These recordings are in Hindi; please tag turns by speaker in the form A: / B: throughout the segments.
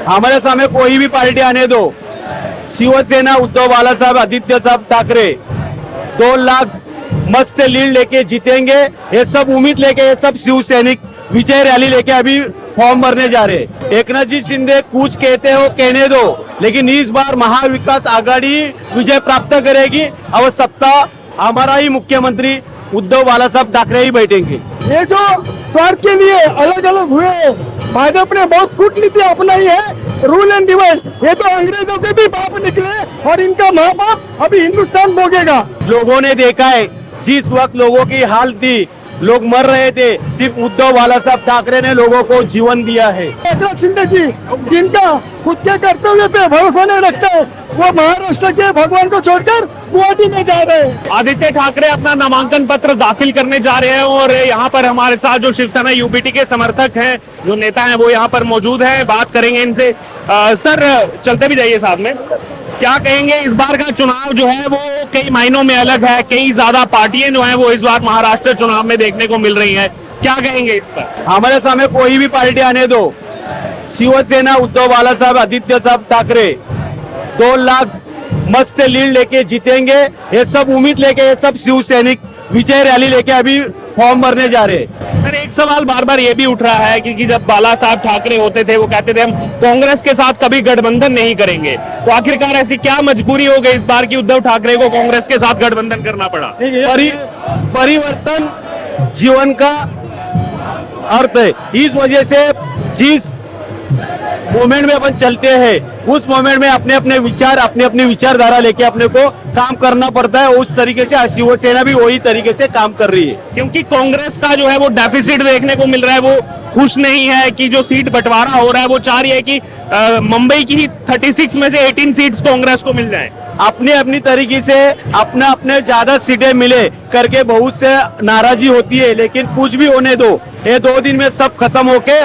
A: हमारे सामने कोई भी पार्टी आने दो, शिवसेना उद्धव बालासाहेब आदित्य साहब ठाकरे 2 लाख मत से लीड लेके जीतेंगे। ये सब उम्मीद लेके, ये सब शिव सैनिक विजय रैली लेके अभी फॉर्म भरने जा रहे हैं। एकनाथ जी शिंदे कुछ कहते हो कहने दो, लेकिन इस बार महाविकास आघाड़ी विजय प्राप्त करेगी और सत्ता हमारा ही मुख्यमंत्री उद्धव बालासाहेब ठाकरे ही बैठेंगे।
B: ये जो स्वार्थ के लिए अलग अलग हुए, भाजपा ने बहुत कूटनीति अपनाई है, रूल एंड डिवाइड। ये तो अंग्रेजों के भी बाप निकले और इनका माँ बाप अभी हिंदुस्तान भोगेगा।
A: लोगों ने देखा है जिस वक्त लोगों की हालत थी, लोग मर रहे थे, सिर्फ उद्धव बालासाहेब ठाकरे ने लोगों को जीवन दिया है।
B: एकनाथ शिंदे जी जिनका खुद के कर्तव्य पे भरोसा नहीं रखता है, वो महाराष्ट्र के भगवान को छोड़कर गुवाहाटी में जा रहे हैं।
C: आदित्य ठाकरे अपना नामांकन पत्र दाखिल करने जा रहे हैं और यहाँ पर हमारे साथ जो शिवसेना यूबीटी के समर्थक हैं, जो नेता हैं, वो यहाँ पर मौजूद हैं। बात करेंगे इनसे। सर चलते भी जाइए साथ में। क्या कहेंगे, इस बार का चुनाव जो है वो कई मायनों में अलग है, कई ज्यादा पार्टियां जो हैं वो इस बार महाराष्ट्र चुनाव में देखने को मिल रही हैं, क्या कहेंगे इस पर?
A: हमारे सामने कोई भी पार्टी आने दो, शिवसेना उद्धव बालासाहेब आदित्य साहब ठाकरे 2 लाख मत से लीड लेके जीतेंगे। ये सब उम्मीद लेके, ये सब शिव सैनिक विजय रैली लेके अभी फॉर्म भरने जा रहे हैं।
C: सर एक सवाल बार बार ये भी उठ रहा है कि जब बाला साहब ठाकरे होते थे वो कहते थे हम कांग्रेस के साथ कभी गठबंधन नहीं करेंगे, तो आखिरकार ऐसी क्या मजबूरी हो गई इस बार की उद्धव ठाकरे को कांग्रेस के साथ गठबंधन करना पड़ा?
A: परिवर्तन जीवन का अर्थ है। इस वजह से जिस मोमेंट में अपन चलते हैं, उस मोमेंट में अपने अपने विचार, अपनी अपनी विचारधारा लेके अपने को काम करना पड़ता है। उस तरीके से शिवसेना भी वही तरीके से काम कर रही है।
C: क्योंकि कांग्रेस का जो है वो डेफिसिट देखने को मिल रहा है, वो खुश नहीं है कि जो सीट बंटवारा हो रहा है, वो चाह रही है कि मुंबई की 36 में से 18 सीट्स कांग्रेस को मिल जाए।
A: अपने अपनी तरीके से अपने अपने ज्यादा सीटें मिले करके बहुत से नाराजी होती है, लेकिन कुछ भी होने दो, ये 2 दिन में सब खत्म होके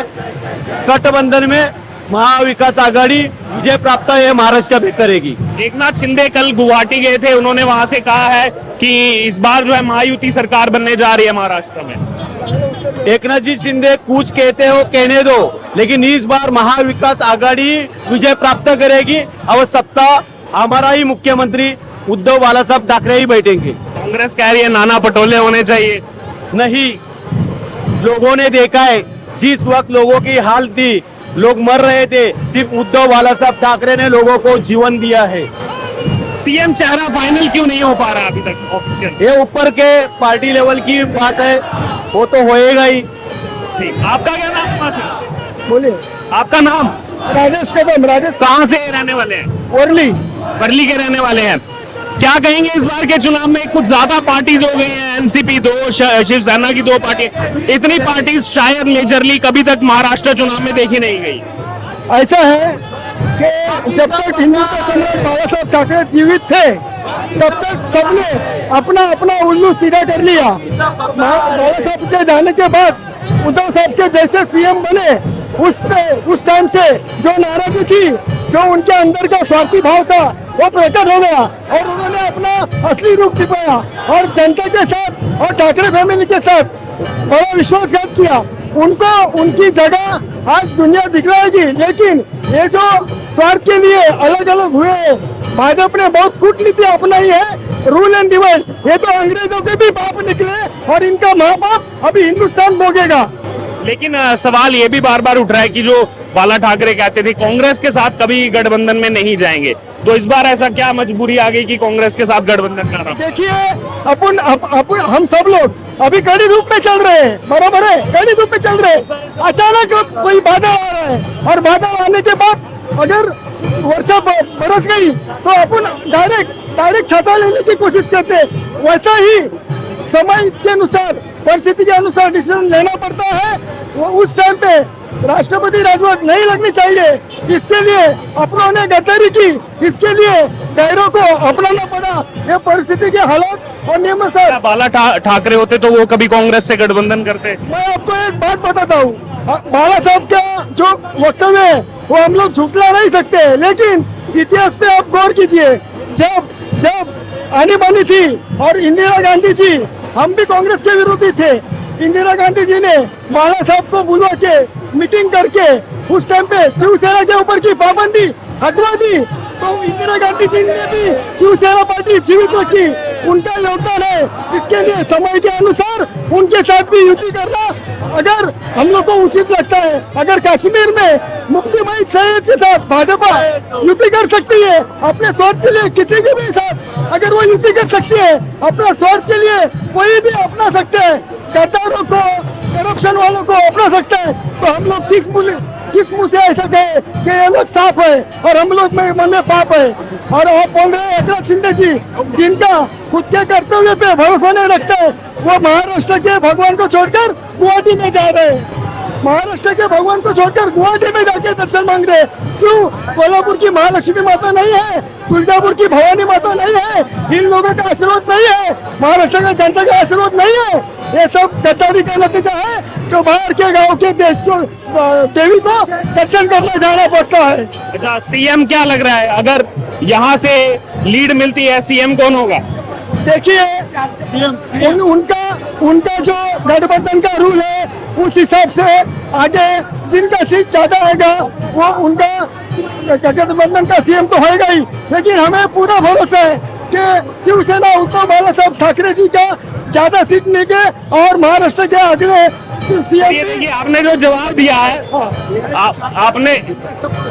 A: गठबंधन में महाविकास आघाड़ी विजय प्राप्त है महाराष्ट्र में करेगी।
C: एकनाथ शिंदे कल गुवाहाटी गए थे, उन्होंने वहां से कहा है कि इस बार जो है महायुति सरकार बनने जा रही है महाराष्ट्र में।
A: एकनाथ जी शिंदे कुछ कहते हो कहने दो, लेकिन इस बार महाविकास आघाड़ी विजय प्राप्त करेगी और सत्ता हमारा ही मुख्यमंत्री उद्धव बालासाहेब ठाकरे ही बैठेंगे।
C: कांग्रेस कह रही है नाना पटोले होने चाहिए।
A: नहीं, लोगों ने देखा है जिस वक्त लोगों की हालत थी, लोग मर रहे थे, सिर्फ उद्धव बालासाहेब ठाकरे ने लोगों को जीवन दिया है।
C: सीएम चेहरा फाइनल क्यों नहीं हो पा रहा अभी तक ऑफिशियल?
A: ये ऊपर के पार्टी लेवल की बात है, वो तो होएगा ही।
C: ठीक, आपका क्या नाम है?
B: बोलिए।
C: आपका नाम?
B: राजेश कदम। राजेश
C: कहाँ से रहने वाले हैं?
B: वर्ली।
C: वर्ली के रहने वाले हैं। क्या कहेंगे इस बार के चुनाव में कुछ ज्यादा पार्टीज हो गई हैं, एनसीपी 2, शिवसेना की 2 पार्टी, इतनी पार्टीज शायद मेजरली कभी तक महाराष्ट्र चुनाव में देखी नहीं गई।
B: ऐसा है कि जब तक हिंदू का सम्राट बाला साहब ठाकरे जीवित थे, तब तक सबने अपना अपना उल्लू सीधा कर लिया। बाला साहब के जाने के बाद उद्धव साहब के जैसे सीएम बने, उस टाइम से जो नाराजगी थी, जो उनके अंदर का स्वार्थी भाव था, वो प्रकट हो गया और उन्होंने अपना असली रूप दिखाया और जनता के साथ और ठाकरे फैमिली के साथ बड़ा विश्वासघात किया। उनको उनकी जगह आज दुनिया दिखलाएगी, लेकिन ये जो स्वार्थ के लिए अलग अलग हुए, भाजपा ने बहुत कूटनीति अपनाई है, रूल एंड डिवाइड। ये तो अंग्रेजों के भी बाप निकले और इनका माँ बाप अभी हिंदुस्तान भोगेगा।
C: लेकिन सवाल ये भी बार बार उठ रहा है कि जो बाला ठाकरे कहते थे कांग्रेस के साथ कभी गठबंधन में नहीं जाएंगे, तो इस बार ऐसा क्या मजबूरी आ गई कि कांग्रेस के साथ गठबंधन करना?
B: देखिए, अपन हम सब लोग अभी कड़ी धूप में चल रहे हैं, बराबर है, कड़ी धूप में चल रहे हैं। अचानक कोई बादल आ रहा है और बादल आने के बाद अगर वर्षा बरस गई तो अपन डायरेक्ट छाता लेने की कोशिश करते हैं। वैसा ही समय के अनुसार, परिस्थिति के अनुसार डिसीजन लेना पड़ता है। वो उस टाइम पे राष्ट्रपति राजवट नहीं लगनी चाहिए, इसके लिए अपनों ने गद्दारी की, इसके लिए गैरों को अपनाना पड़ा। ये परिस्थिति के हालात और नियम सर।
C: बाला ठाकरे होते तो वो कभी कांग्रेस से गठबंधन करते?
B: मैं आपको एक बात बताता हूँ, बाला साहब का जो वक्तव्य है वो हम लोग झुटला नहीं सकते, लेकिन इतिहास पे आप गौर कीजिए। जब आनी बानी थी और इंदिरा गांधी जी, हम भी कांग्रेस के विरोधी थे, इंदिरा गांधी जी ने बाला साहब को बुलवा के मीटिंग करके उस टाइम पे शिवसेना के ऊपर की पाबंदी हटवा दी, तो इंदिरा गांधी जी ने भी शिवसेना पार्टी जीवित रखी, उनका योगदान है। इसके लिए समय के अनुसार उनके साथ भी युति करना अगर हम लोग को उचित लगता है। अगर कश्मीर में मुफ्ती मईद सईद के साथ भाजपा युति कर सकती है अपने स्वार्थ के लिए, किसी के भी साथ अगर वो युति कर सकती है अपना स्वार्थ के लिए, कोई भी अपना सकते हैं, गद्दारों को, करप्शन वालों को अपना सकता है, तो हम लोग किस मुंह से ऐसा कहे कि ये लोग साफ है और हम लोग में मन में पाप है। और आप बोल रहे हैं एकनाथ शिंदे जी, जिनका खुद के कर्तव्य पे भरोसा नहीं रखता है, वो महाराष्ट्र के भगवान को छोड़कर गुवाहाटी में जा रहे हैं। महाराष्ट्र के भगवान को छोड़कर गुवाहाटी में जाके दर्शन मांग रहे हैं। क्यों? कोल्हापुर की महालक्ष्मी माता नहीं है, तुलजापुर की भवानी माता नहीं है, इन लोगों का आशीर्वाद नहीं है, महाराष्ट्र का जनता का आशीर्वाद नहीं है। ये सब गद्दारी का नतीजा है, तो बाहर के गांव के देश को देवी को दर्शन करने जाना पड़ता है।
C: अच्छा, सीएम क्या लग रहा है, अगर यहाँ से लीड मिलती है सीएम कौन होगा?
B: देखिए उनका जो गठबंधन का रूल है उस हिसाब से आगे जिनका सीट ज्यादा आएगा वो उनका गठबंधन का सीएम तो होगा ही, लेकिन हमें पूरा भरोसा है कि शिवसेना उद्धव बाला साहब ठाकरे जी का ज्यादा सीट लेके और महाराष्ट्र के अगले सीएम।
C: देखिए, आपने जो जवाब दिया है,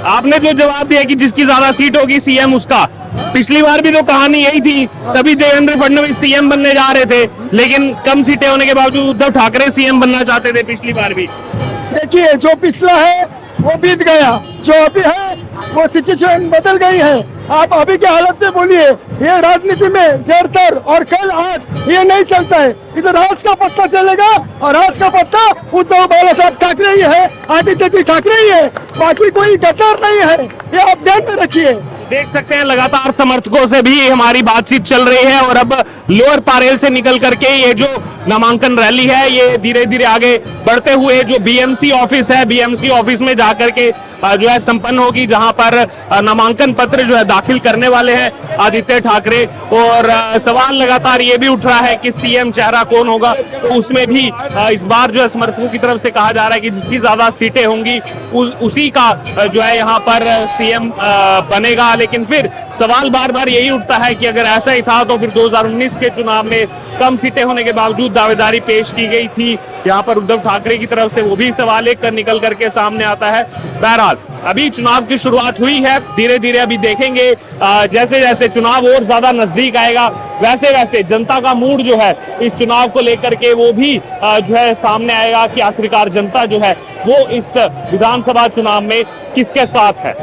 C: आपने जो जवाब दिया कि जिसकी ज्यादा सीट होगी सीएम उसका, पिछली बार भी तो कहानी यही थी, तभी देवेंद्र फडणवीस सीएम बनने जा रहे थे, लेकिन कम सीटें होने के बावजूद उद्धव ठाकरे सीएम बनना चाहते थे पिछली बार भी।
B: देखिए, जो पिछला है वो बीत गया, जो अभी है वो सिचुएशन बदल गई है। आप अभी के हालत में बोलिए, ये राजनीति में जड़तर और कल आज ये नहीं चलता है। इधर आज का पत्ता चलेगा और आज का पत्ता उद्धव बाला साहब ठाकरे ही है, आदित्य जी ठाकरे ही है, बाकी कोई गद्दार नहीं है, ये आप ध्यान में रखिए।
C: देख सकते हैं लगातार समर्थकों से भी हमारी बातचीत चल रही है और अब लोअर पारेल से निकल करके ये जो नामांकन रैली है ये धीरे धीरे आगे बढ़ते हुए जो बीएमसी ऑफिस है, बीएमसी ऑफिस में जाकर के जो है संपन्न होगी, जहां पर नामांकन पत्र जो है दाखिल करने वाले हैं आदित्य ठाकरे। और सवाल लगातार ये भी उठ रहा है कि सीएम चेहरा कौन होगा, तो उसमें भी इस बार जो है समर्थकों की तरफ से कहा जा रहा है कि जिसकी ज्यादा सीटें होंगी उसी का जो है यहाँ पर सीएम बनेगा। लेकिन फिर सवाल बार बार यही उठता है कि अगर ऐसा ही था तो फिर 2019 के चुनाव में कम सीटें होने के बावजूद दावेदारी पेश की गई थी यहाँ पर उद्धव ठाकरे की तरफ से, वो भी सवाल एक कर निकल करके सामने आता है। बहरहाल अभी चुनाव की शुरुआत हुई है, धीरे धीरे अभी देखेंगे जैसे जैसे चुनाव और ज्यादा नजदीक आएगा वैसे वैसे जनता का मूड जो है इस चुनाव को लेकर के वो भी जो है सामने आएगा कि आखिरकार जनता जो है वो इस विधानसभा चुनाव में किसके साथ है।